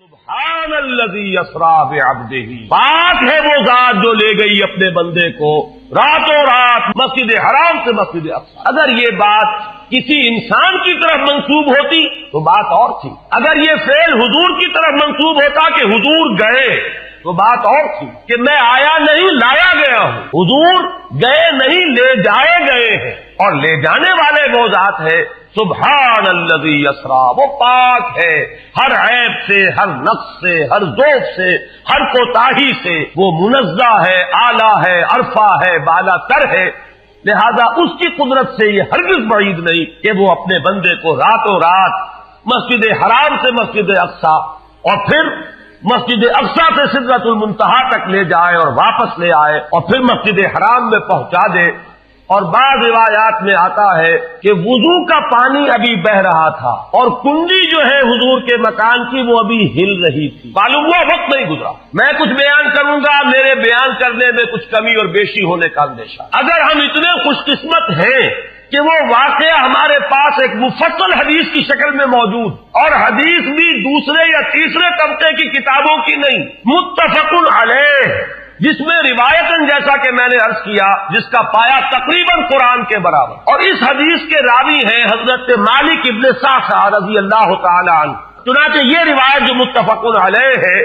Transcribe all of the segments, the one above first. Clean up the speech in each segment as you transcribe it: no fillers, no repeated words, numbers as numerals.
سبحان الذی اسری بعبدہ، پاک ہے وہ ذات جو لے گئی اپنے بندے کو راتوں رات مسجد حرام سے مسجد اقصی۔ اگر یہ بات کسی انسان کی طرف منسوب ہوتی تو بات اور تھی، اگر یہ فعل حضور کی طرف منسوب ہوتا کہ حضور گئے تو بات اور تھی کہ میں آیا نہیں لایا گیا ہوں، حضور گئے نہیں لے جائے گئے ہیں، اور لے جانے والے وہ ذات ہے سبحان الذی اسری، وہ پاک ہے ہر عیب سے، ہر نقص سے، ہر ذوق سے، ہر کوتاہی سے، وہ منزہ ہے، اعلیٰ ہے، عرفہ ہے، بالا تر ہے، لہذا اس کی قدرت سے یہ ہرگز بعید نہیں کہ وہ اپنے بندے کو راتوں رات مسجد حرام سے مسجد اقصی اور پھر مسجد اقصی سے سدرۃ المنتہا تک لے جائے اور واپس لے آئے اور پھر مسجد حرام میں پہنچا دے۔ اور بعض روایات میں آتا ہے کہ وضو کا پانی ابھی بہ رہا تھا اور کنڈی جو ہے حضور کے مکان کی وہ ابھی ہل رہی تھی، معلوم ہوا وقت نہیں گزرا۔ میں کچھ بیان کروں گا، میرے بیان کرنے میں کچھ کمی اور بیشی ہونے کا اندیشہ۔ اگر ہم اتنے خوش قسمت ہیں کہ وہ واقعہ ہمارے پاس ایک مفصل حدیث کی شکل میں موجود، اور حدیث بھی دوسرے یا تیسرے طبقے کی کتابوں کی نہیں، متفق علیہ، جس میں روایتاً جیسا کہ میں نے عرض کیا جس کا پایا تقریباً قرآن کے برابر، اور اس حدیث کے راوی ہیں حضرت مالک ابن صعصع رضی اللہ تعالی عنہ۔ چنانچہ یہ روایت جو متفق علیہ ہے،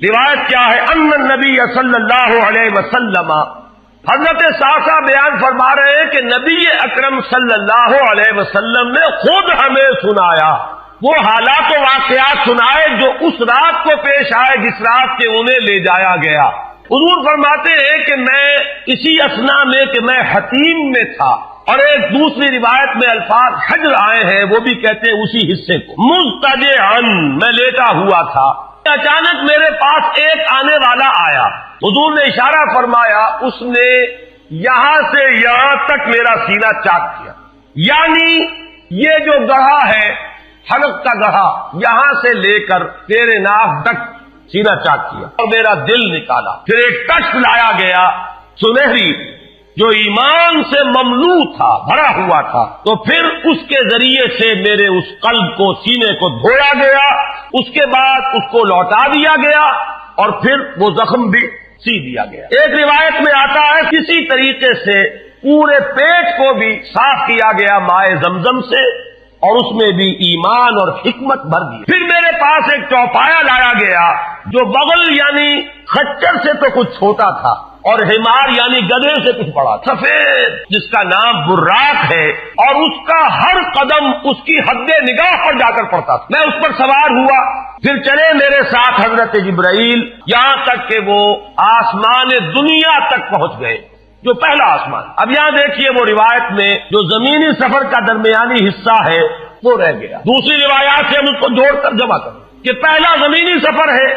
روایت کیا ہے؟ ان النبی صلی اللہ علیہ وسلم، حضرت صعصع بیان فرما رہے ہیں کہ نبی اکرم صلی اللہ علیہ وسلم نے خود ہمیں سنایا، وہ حالات و واقعات سنائے جو اس رات کو پیش آئے جس رات کے انہیں لے جایا گیا۔ حضور فرماتے ہیں کہ میں اسی اثنا میں کہ میں حتیم میں تھا، اور ایک دوسری روایت میں الفاظ حجر آئے ہیں، وہ بھی کہتے ہیں اسی حصے کو، مضطجعاً، میں لیٹا ہوا تھا، اچانک میرے پاس ایک آنے والا آیا، حضور نے اشارہ فرمایا، اس نے یہاں سے یہاں تک میرا سینہ چاک کیا، یعنی یہ جو گڑھا ہے حلق کا گڑھا، یہاں سے لے کر تیرے ناف تک سینہ چاک کیا اور میرا دل نکالا، پھر ایک کشف لایا گیا سنہری جو ایمان سے مملو تھا، بھرا ہوا تھا، تو پھر اس کے ذریعے سے میرے اس قلب کو، سینے کو دھویا گیا، اس کے بعد اس کو لوٹا دیا گیا اور پھر وہ زخم بھی سی دیا گیا۔ ایک روایت میں آتا ہے کسی طریقے سے پورے پیٹ کو بھی صاف کیا گیا مائع زمزم سے، اور اس میں بھی ایمان اور حکمت بھر دی۔ پھر میرے پاس ایک چوپایا لایا گیا جو بغل یعنی خچر سے تو کچھ چھوٹا تھا اور حمار یعنی گدھے سے کچھ بڑا، سفید، جس کا نام براق ہے، اور اس کا ہر قدم اس کی حد نگاہ پر جا کر پڑتا تھا۔ میں اس پر سوار ہوا، پھر چلے میرے ساتھ حضرت جبرائیل، یہاں تک کہ وہ آسمان دنیا تک پہنچ گئے، جو پہلا آسمان۔ اب یہاں دیکھیے وہ روایت میں جو زمینی سفر کا درمیانی حصہ ہے وہ رہ گیا، دوسری روایات سے ہم اس کو جوڑ کر جمع کریں کہ پہلا زمینی سفر ہے،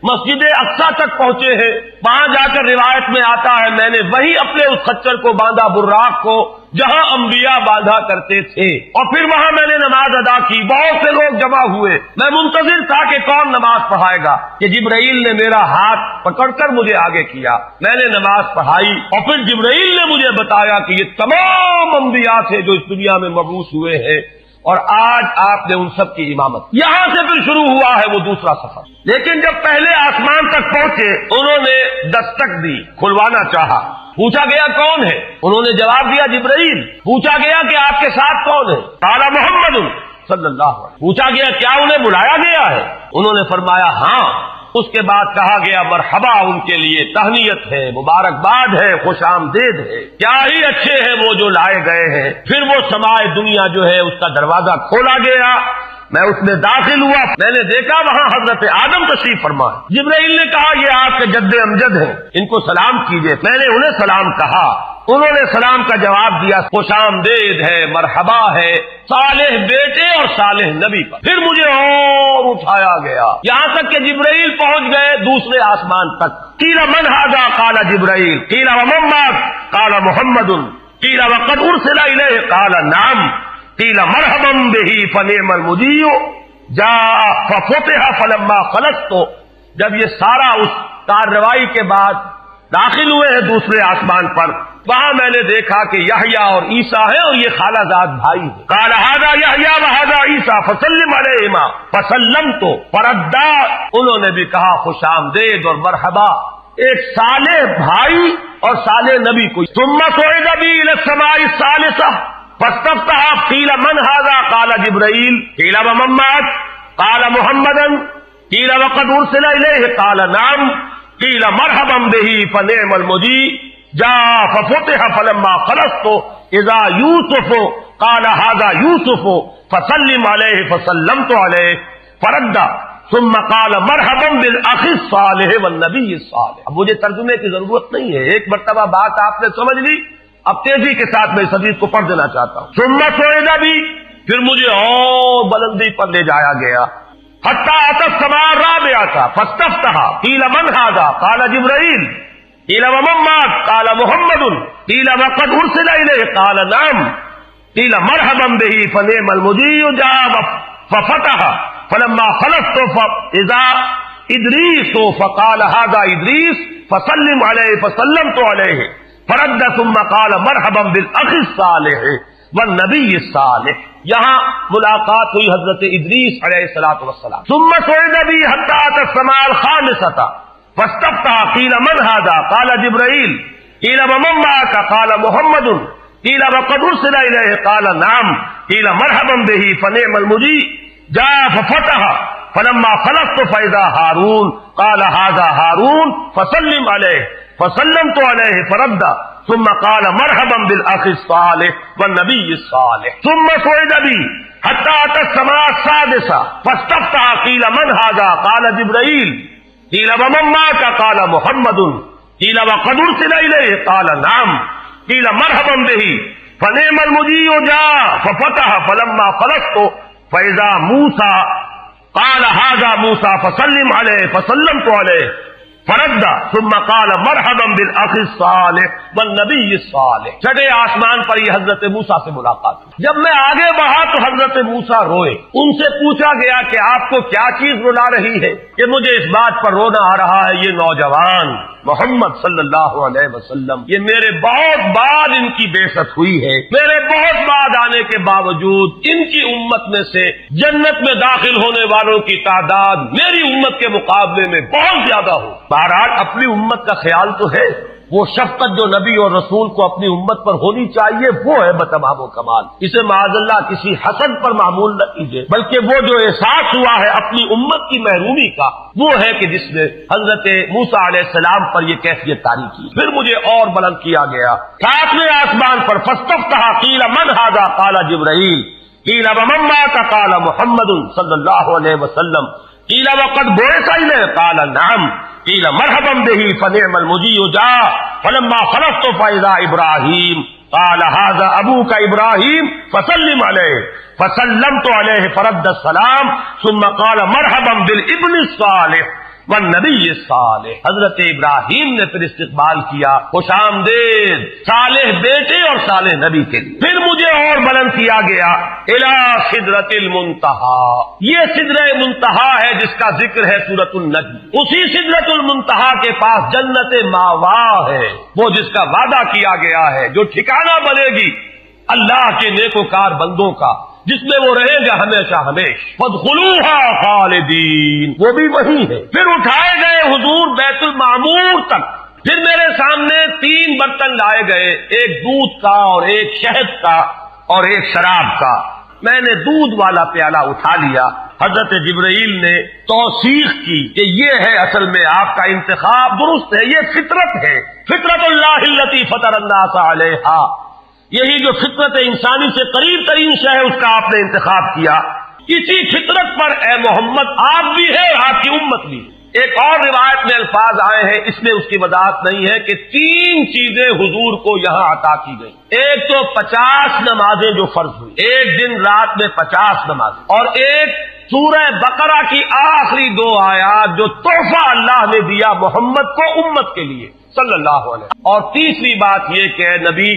مسجد اقصی تک پہنچے ہیں، وہاں جا کر روایت میں آتا ہے میں نے وہی اپنے اس خچر کو باندھا، براق کو، جہاں انبیاء باندھا کرتے تھے، اور پھر وہاں میں نے نماز ادا کی، بہت سے لوگ جمع ہوئے، میں منتظر تھا کہ کون نماز پڑھائے گا، کہ جبرائیل نے میرا ہاتھ پکڑ کر مجھے آگے کیا، میں نے نماز پڑھائی، اور پھر جبرائیل نے مجھے بتایا کہ یہ تمام انبیاء تھے جو اس دنیا میں مبعوث ہوئے ہیں، اور آج آپ نے ان سب کی امامت۔ یہاں سے پھر شروع ہوا ہے وہ دوسرا سفر، لیکن جب پہلے آسمان تک پہنچے انہوں نے دستک دی، کھلوانا چاہا، پوچھا گیا کون ہے، انہوں نے جواب دیا جبرائیل، پوچھا گیا کہ آپ کے ساتھ کون ہے، قال محمد صلی اللہ علیہ وسلم، پوچھا گیا کیا انہیں بلایا گیا ہے، انہوں نے فرمایا ہاں، اس کے بعد کہا گیا مرحبا، ان کے لیے تہنیت ہے، مبارکباد ہے، خوش آمدید ہے، کیا ہی اچھے ہیں وہ جو لائے گئے ہیں۔ پھر وہ سمائے دنیا جو ہے اس کا دروازہ کھولا گیا، میں اس میں داخل ہوا، میں نے دیکھا وہاں حضرت آدم تشریف فرما ہے۔ جبرائیل نے کہا یہ آپ کے جد امجد ہیں، ان کو سلام کیجئے، میں نے انہیں سلام کہا، انہوں نے سلام کا جواب دیا، خوش آمدید ہے، مرحبا ہے صالح بیٹے اور صالح نبی پر۔ پھر مجھے اور اٹھایا گیا یہاں تک کہ جبرائیل پہنچ گئے دوسرے آسمان تک۔ قیل من ھذا قال جبرائیل، قیل ومن معک قال محمد، قیل وقد ارسل الیہ قال نعم، قیل مرحبا بہ فنعم المجیء جاء ففتح فلما خلصت۔ جب یہ سارا اس کارروائی کے بعد داخل ہوئے ہیں دوسرے آسمان پر، وہاں میں نے دیکھا کہ یحییٰ اور عیسیٰ ہیں اور یہ خالہ زاد بھائی ہیں۔ قال ھذا یحییٰ وھذا عیسیٰ فسلم علیہما فسلمت فردا، انہوں نے بھی کہا خوش آمدید اور مرحبا ایک صالح بھائی اور صالح نبی کو۔ ثم صعد بی الی السماء الثالثہ فاستفتح قیل من ھذا قال جبرائیل قیل ومن معک قال محمدا قیل وقد ارسل الیہ قال نعم قیل مرحبا بہ فنعم المجیء جاء ففتح فلما خلصت اذا یوسف قال ھذا یوسف فسلم علیہ فسلمت علیہ فرد ثم قال مرحبا بالاخ الصالح والنبی الصالح۔ اب مجھے ترجمے کی ضرورت نہیں ہے، ایک مرتبہ بات آپ نے سمجھ لی، اب تیزی کے ساتھ میں اس حدیث کو پڑھ دینا چاہتا ہوں۔ ثم صعد بی، پھر مجھے اور بلندی پر لے جایا گیا، حتی اتی السماء الرابعۃ فاستفتح قیل من ھذا قال جبرائیل قیل ومن معک قال محمد قیل وقد ارسل الیہ قال نعم قیل مرحبا بہ فنعم المجیء جاء ففتح فلما خلصت فاذا ادریس فقال ھذا ادریس فسلم علیہ فسلمت علیہ فرد ثم قال مرحبا بالاخ الصالح والنبی الصالح۔ یہاں ملاقات ہوئی حضرت ادریس علیہ الصلوۃ والسلام۔ ثم صعد بی حتی اتی السماء الخامسۃ فاستفتح قیل من ھذا قال جبرائیل قیل ومن معک قال محمد قیل وقد ارسل الیہ قال نعم قیل مرحبا بہ فنعم المجیء جاء ففتح فلما خلصت فاذا ہارون قال ھذا ہارون فسلم علیہ فسلمت علیہ فرد ثم قال مرحبا بالاخ الصالح والنبی الصالح۔ ثم صعد بی حتی اتی السماء السادسۃ فاستفتح قیل من ھذا قال جبرائیل قیل ومن معک قال محمد قیل وقد ارسل الیہ قال نعم قیل مرحبا بہ فنعم المجیء جاء ففتح فلما خلصت فاذا موسیٰ قال ھذا موسیٰ فسلم علیہ فسلمت علیہ فرد ثم قال مرحبا بالاخ الصالح والنبی الصالح۔ چھٹے آسمان پر یہ حضرت موسیٰ سے ملاقات ہوئی۔ جب میں آگے بڑھا تو حضرت موسیٰ روئے، ان سے پوچھا گیا کہ آپ کو کیا چیز رلا رہی ہے کہ مجھے اس بات پر رونا آ رہا ہے، یہ نوجوان محمد صلی اللہ علیہ وسلم، یہ میرے بہت بعد ان کی بعثت ہوئی ہے، میرے بہت بعد آنے کے باوجود ان کی امت میں سے جنت میں داخل ہونے والوں کی تعداد میری امت کے مقابلے میں بہت زیادہ ہو۔ بہرحال اپنی امت کا خیال تو ہے، وہ شفقت جو نبی اور رسول کو اپنی امت پر ہونی چاہیے وہ ہے بتمام و کمال۔ اسے معاذ اللہ کسی حسد پر معمول نہ کیجیے، بلکہ وہ جو احساس ہوا ہے اپنی امت کی محرومی کا، وہ ہے کہ جس نے حضرت موسیٰ علیہ السلام پر یہ کیفیت طاری کی۔ پھر مجھے اور بلند کیا گیا، ساتویں آسمان پر فاستفتح قیل من ھذا قال جبرائیل قیل ومن معک قال محمد صلی اللہ علیہ وسلم قیل وقد بعث الیہ قال نعم قیل مرحبا بہ فنعم المجیء جاء فلما خلصت فاذا ابراہیم قال ھذا ابوک ابراہیم فسلم علیہ فسلمت علیہ فرد السلام ثم قال مرحبا بالابن الصالح والنبی الصالح۔ حضرت ابراہیم نے پھر استقبال کیا، خوش آمدید صالح بیٹے اور صالح نبی کے لیے۔ پھر مجھے اور بلند کیا گیا الی سدرۃ المنتہی، یہ سدرہ منتہا ہے جس کا ذکر ہے سورۃ النجم۔ اسی سدرۃ المنتہا کے پاس جنت ماوا ہے، وہ جس کا وعدہ کیا گیا ہے، جو ٹھکانہ بنے گی اللہ کے نیکوکار بندوں کا، جس میں وہ رہے گا ہمیشہ ہمیش۔ فادخلوها خالدین، وہ بھی وہی ہے۔ پھر اٹھائے گئے حضور بیت المعمور تک، پھر میرے سامنے 3 برتن لائے گئے، ایک دودھ کا اور ایک شہد کا اور ایک شراب کا۔ میں نے دودھ والا پیالہ اٹھا لیا، حضرت جبرائیل نے توثیق کی کہ یہ ہے اصل میں آپ کا انتخاب درست ہے، یہ فطرت ہے، فطرت اللہ التی فطر الناس علیہا، یہی جو فطرت انسانی سے قریب ترین شے ہے اس کا آپ نے انتخاب کیا۔ اسی فطرت پر اے محمد آپ بھی ہے اور آپ کی امت بھی۔ ایک اور روایت میں الفاظ آئے ہیں، اس میں اس کی وضاحت نہیں ہے کہ 3 چیزیں حضور کو یہاں عطا کی گئی۔ ایک تو 50 نمازیں جو فرض ہوئی، ایک دن رات میں 50 نمازیں، اور ایک سورہ بقرہ کی آخری 2 آیات جو تحفہ اللہ نے دیا محمد کو امت کے لیے صلی اللہ علیہ وسلم۔ اور تیسری بات یہ کہ اے نبی